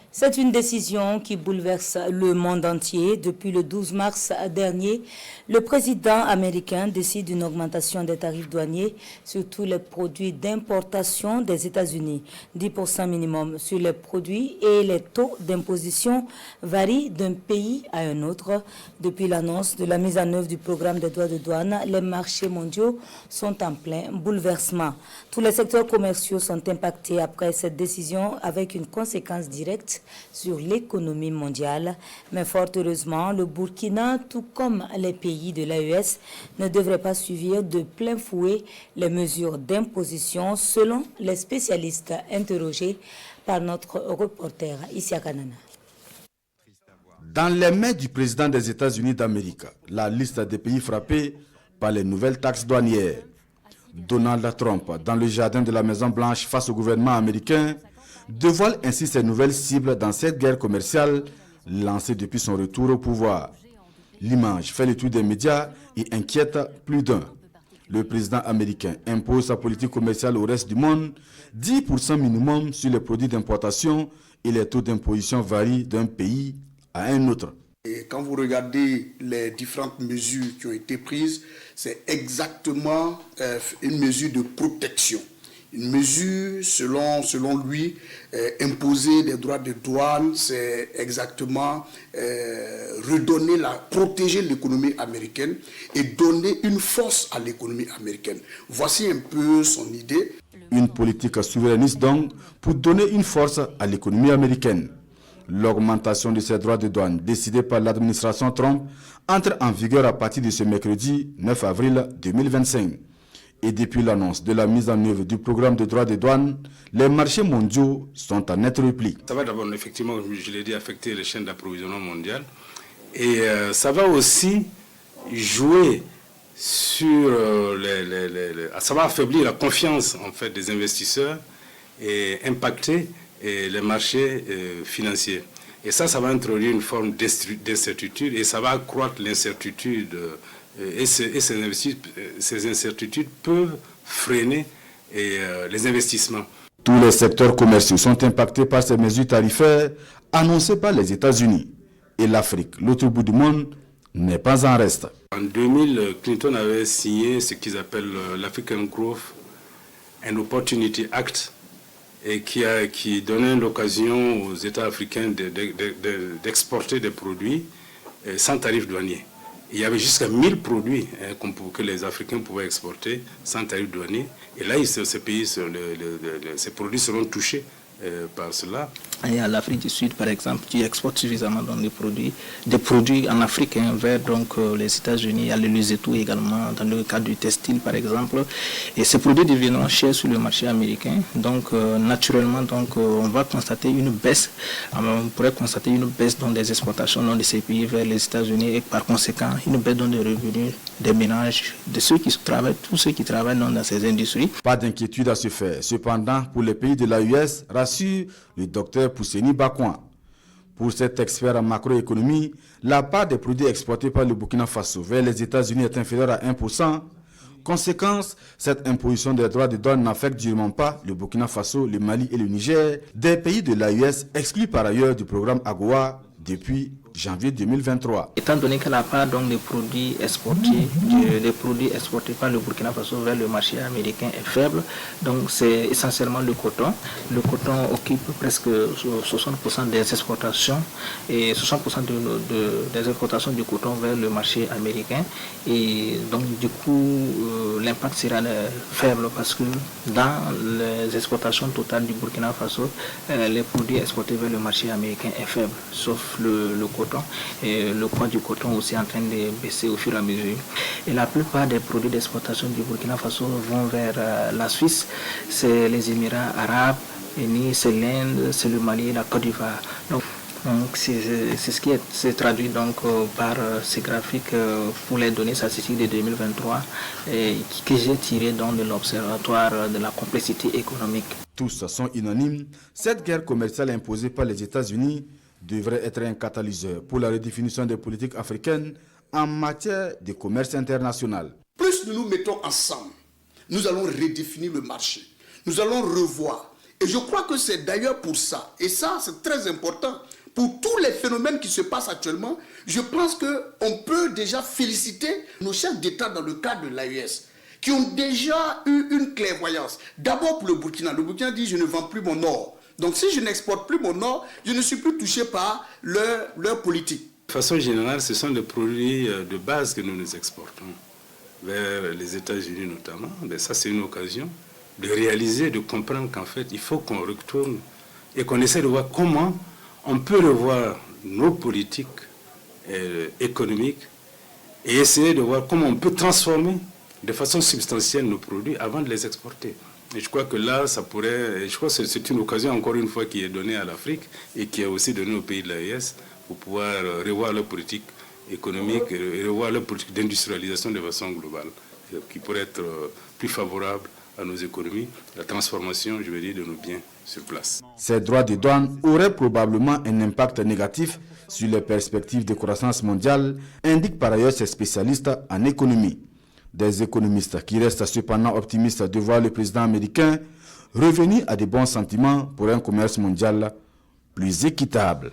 C'est une décision qui bouleverse le monde entier. Depuis le 12 mars dernier, le président américain décide une augmentation des tarifs douaniers sur tous les produits d'importation des États-Unis. 10% minimum sur les produits et les taux d'imposition varient d'un pays à un autre. Depuis l'annonce de la mise en œuvre du programme des droits de douane, les marchés mondiaux sont en plein bouleversement. Tous les secteurs commerciaux sont impactés après cette décision avec une conséquence directe sur l'économie mondiale. Mais fort heureusement, le Burkina, tout comme les pays de l'AES, ne devrait pas suivre de plein fouet les mesures d'imposition selon les spécialistes interrogés par notre reporter Isia Kanana. Dans les mains du président des États-Unis d'Amérique, la liste des pays frappés par les nouvelles taxes douanières. Donald Trump, dans le jardin de la Maison-Blanche face au gouvernement américain, dévoile ainsi ses nouvelles cibles dans cette guerre commerciale lancée depuis son retour au pouvoir. L'image fait le tour des médias et inquiète plus d'un. Le président américain impose sa politique commerciale au reste du monde, 10% minimum sur les produits d'importation et les taux d'imposition varient d'un pays à un autre. Et quand vous regardez les différentes mesures qui ont été prises, c'est exactement une mesure de protection. Une mesure, selon lui, imposer des droits de douane, c'est exactement protéger l'économie américaine et donner une force à l'économie américaine. Voici un peu son idée. Une politique souverainiste donc pour donner une force à l'économie américaine. L'augmentation de ces droits de douane décidée par l'administration Trump entre en vigueur à partir de ce mercredi 9 avril 2025. Et depuis l'annonce de la mise en œuvre du programme de droits de douane, les marchés mondiaux sont en net repli. Ça va d'abord, effectivement, je l'ai dit, affecter les chaînes d'approvisionnement mondiales. Et ça va aussi jouer sur ça va affaiblir la confiance en fait, des investisseurs et impacter les marchés financiers. Et ça va introduire une forme d'incertitude et ça va accroître l'incertitude. Et ces incertitudes peuvent freiner les investissements. Tous les secteurs commerciaux sont impactés par ces mesures tarifaires annoncées par les États-Unis. Et l'Afrique, l'autre bout du monde, n'est pas en reste. En 2000, Clinton avait signé ce qu'ils appellent l'African Growth and Opportunity Act, et qui donnait l'occasion aux États africains d'exporter des produits sans tarif douanier. Il y avait jusqu'à 1000 produits que les Africains pouvaient exporter sans tarif douanier. Et là, ces produits seront touchés par cela. Et à l'Afrique du Sud, par exemple, qui exporte suffisamment donc, des produits en Afrique vers donc, les États-Unis, il y a le Lesotho également, dans le cadre du textile par exemple. Et ces produits deviendront chers sur le marché américain. Donc naturellement, donc, on va constater une baisse. On pourrait constater une baisse dans les exportations dans de ces pays vers les États-Unis et par conséquent une baisse dans les revenus des ménages, de ceux qui travaillent, tous ceux qui travaillent dans ces industries. Pas d'inquiétude à se faire. Cependant, pour les pays de l'AES, rassure le docteur Pousseni Bakouan. Pour cet expert en macroéconomie, la part des produits exportés par le Burkina Faso vers les États-Unis est inférieure à 1%. Conséquence, cette imposition des droits de douane n'affecte durement pas le Burkina Faso, le Mali et le Niger, des pays de l'AES exclus par ailleurs du programme AGOA depuis janvier 2023. Étant donné que la part donc, des produits exportés par le Burkina Faso vers le marché américain est faible, donc c'est essentiellement le coton. Le coton occupe presque 60% des exportations et 60% des exportations du coton vers le marché américain. Et donc du coup, l'impact sera faible parce que dans les exportations totales du Burkina Faso, les produits exportés vers le marché américain est faible, sauf le coton. Et le poids du coton aussi est en train de baisser au fur et à mesure. Et la plupart des produits d'exportation du Burkina Faso vont vers la Suisse, c'est les Émirats arabes, c'est l'Inde, c'est le Mali et la Côte d'Ivoire. Donc c'est ce qui s'est traduit donc par ces graphiques pour les données statistiques de 2023 que j'ai tiré de l'Observatoire de la complexité économique. Tous sont unanimes. Cette guerre commerciale imposée par les États-Unis devrait être un catalyseur pour la redéfinition des politiques africaines en matière de commerce international. Plus nous nous mettons ensemble, nous allons redéfinir le marché. Nous allons revoir Et je crois que c'est d'ailleurs pour ça, et ça c'est très important, pour tous les phénomènes qui se passent actuellement, je pense qu'on peut déjà féliciter nos chefs d'État dans le cadre de l'AES, qui ont déjà eu une clairvoyance. D'abord pour le Burkina dit je ne vends plus mon or. Donc si je n'exporte plus mon or, je ne suis plus touché par leur politique. De façon générale, ce sont des produits de base que nous exportons vers les États-Unis notamment. Mais ça, c'est une occasion de réaliser, de comprendre qu'en fait, il faut qu'on retourne et qu'on essaie de voir comment on peut revoir nos politiques économiques et essayer de voir comment on peut transformer de façon substantielle nos produits avant de les exporter. Et je crois que là, ça pourrait... Je crois que c'est une occasion, encore une fois, qui est donnée à l'Afrique et qui est aussi donnée aux pays de l'AES pour pouvoir revoir leur politique économique et revoir leur politique d'industrialisation de façon globale, qui pourrait être plus favorable à nos économies, la transformation, je veux dire, de nos biens sur place. Ces droits de douane auraient probablement un impact négatif sur les perspectives de croissance mondiale, indiquent par ailleurs ces spécialistes en économie. Des économistes qui restent cependant optimistes de voir le président américain revenir à de bons sentiments pour un commerce mondial plus équitable.